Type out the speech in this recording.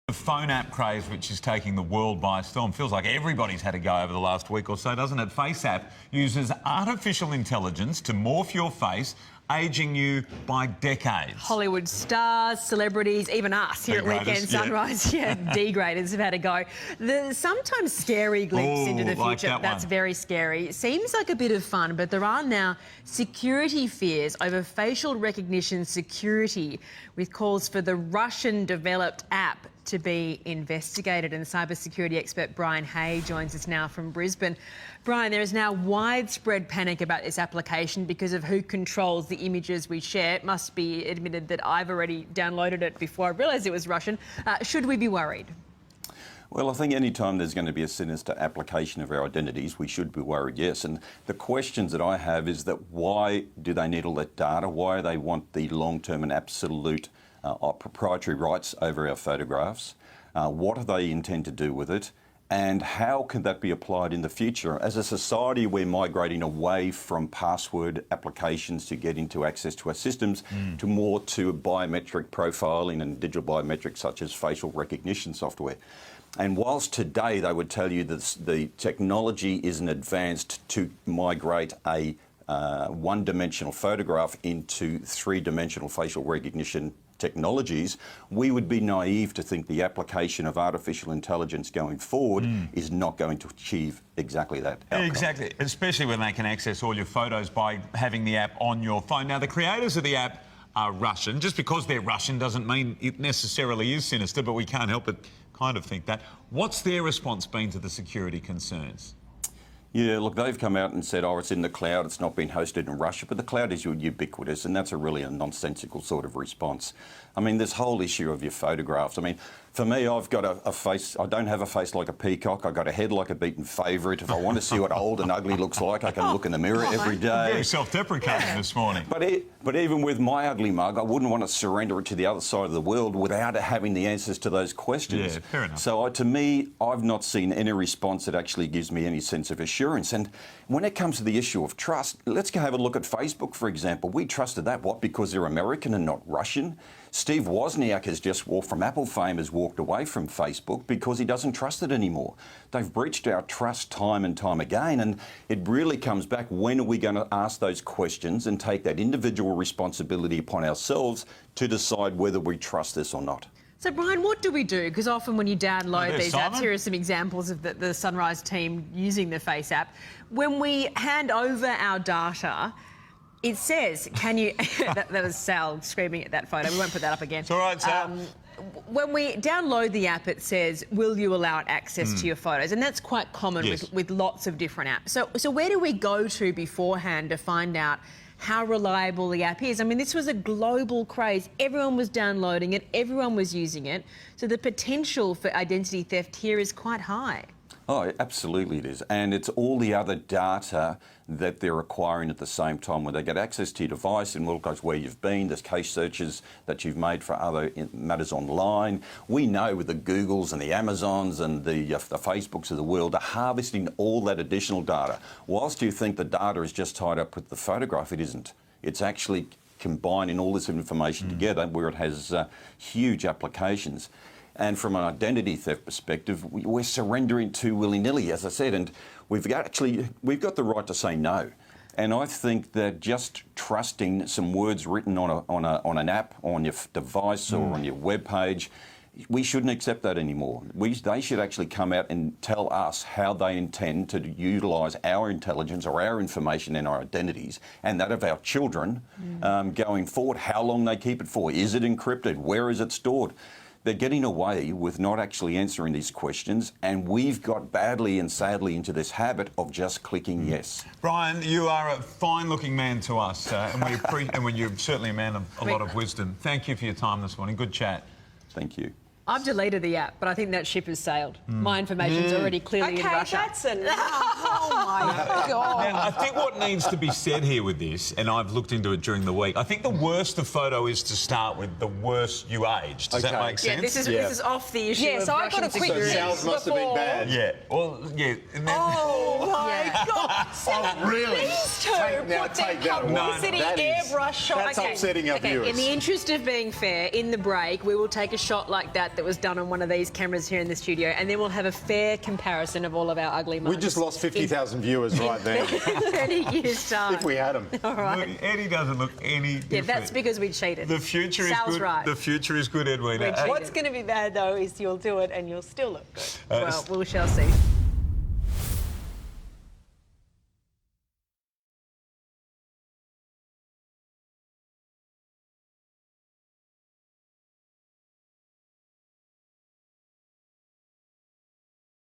The phone app craze, which is taking the world by storm, feels like everybody's had a go over the last week or so, doesn't it? Faceapp uses artificial intelligence to morph your face, ageing you by decades. Hollywood stars, celebrities, even us here at Weekend Sunrise, degraders have had a go. The sometimes scary glimpse into the future, that's very scary. It seems like a bit of fun, but there are now security fears over facial recognition security, with calls for the Russian-developed app to be investigated. And cybersecurity expert Brian Hay joins us now from Brisbane. Brian, there is now widespread panic about this application because of who controls the images we share. It must be admitted that I've already downloaded it before I realised it was Russian. Should we be worried? Well, I think any time there's going to be a sinister application of our identities, we should be worried, yes. And the questions that I have is that why do they need all that data? Why do they want the long-term and absolute proprietary rights over our photographs? What do they intend to do with it? And how can that be applied in the future? As a society, we're migrating away from password applications to get into access to our systems to more to biometric profiling and digital biometrics such as facial recognition software. And whilst today they would tell you that the technology isn't advanced to migrate a one-dimensional photograph into three-dimensional facial recognition technologies, we would be naive to think the application of artificial intelligence going forward is not going to achieve exactly that outcome. Exactly, especially when they can access all your photos by having the app on your phone. Now, the creators of the app are Russian. Just because they're Russian doesn't mean it necessarily is sinister, but we can't help but kind of think that. What's their response been to the security concerns? Yeah, look, they've come out and said, oh, it's in the cloud, it's not been hosted in Russia, but the cloud is ubiquitous, and that's a really nonsensical sort of response. I mean, this whole issue of your photographs, I mean, for me, I've got a face, I don't have a face like a peacock, I've got a head like a beaten favourite. If I want to see what old and ugly looks like, I can look in the mirror every day. Very self-deprecating this morning. But even with my ugly mug, I wouldn't want to surrender it to the other side of the world without having the answers to those questions. Yeah, fair enough. So to me, I've not seen any response that actually gives me any sense of assurance. And when it comes to the issue of trust, let's go have a look at Facebook, for example. We trusted that, what, because they're American and not Russian? Steve Wozniak from Apple fame, has walked away from Facebook because he doesn't trust it anymore. They've breached our trust time and time again, and it really comes back, when are we going to ask those questions and take that individual responsibility upon ourselves to decide whether we trust this or not? So, Brian, what do we do? Because often when you download these apps, here are some examples of the Sunrise team using the Faceapp. When we hand over our data, it says, can you... that was Sal screaming at that photo. We won't put that up again. It's all right, Sal. When we download the app, it says, will you allow access to your photos? And that's quite common with lots of different apps. So where do we go to beforehand to find out how reliable the app is? I mean, this was a global craze. Everyone was downloading it. Everyone was using it. So the potential for identity theft here is quite high. Oh, absolutely it is. And it's all the other data that they're acquiring at the same time. When they get access to your device and look at where you've been, there's case searches that you've made for other matters online. We know with the Googles and the Amazons and the Facebooks of the world are harvesting all that additional data. Whilst you think the data is just tied up with the photograph, it isn't. It's actually combining all this information together where it has huge applications. And from an identity theft perspective, we're surrendering too willy-nilly, as I said, and we've got the right to say no. And I think that just trusting some words written on an app, on your device or on your web page, we shouldn't accept that anymore. They should actually come out and tell us how they intend to utilise our intelligence or our information and our identities and that of our children going forward, how long they keep it for. Is it encrypted? Where is it stored? They're getting away with not actually answering these questions, and we've got badly and sadly into this habit of just clicking yes. Brian, you are a fine-looking man to us, and you're certainly a man of a lot of wisdom. Thank you for your time this morning. Good chat. Thank you. I've deleted the app, but I think that ship has sailed. My information's already clearly in Russia. That's enough. Oh my God. Now, I think what needs to be said here with this, and I've looked into it during the week, I think the worse the photo is to start with, the worse you age. Does that make sense? Yeah, this is off the issue. Yeah, of so I got a quick security. Sal's must have been bad. Yeah. Well, yeah. And then, Oh my God! Oh, really? These two Take put their that one. publicity That is- airbrush shot. That's upsetting our viewers. In the interest of being fair, in the break, we will take a shot like that was done on one of these cameras here in the studio, and then we'll have a fair comparison of all of our ugly mugs. We just lost 50,000 viewers right there. 30 years' time. If we had them. All right. look, Eddie doesn't look any different. Yeah, that's because we cheated. The future is Sal's good. right. The future is good, Edwina. We're cheating. What's going to be bad though is you'll do it and you'll still look good. Well, we shall see.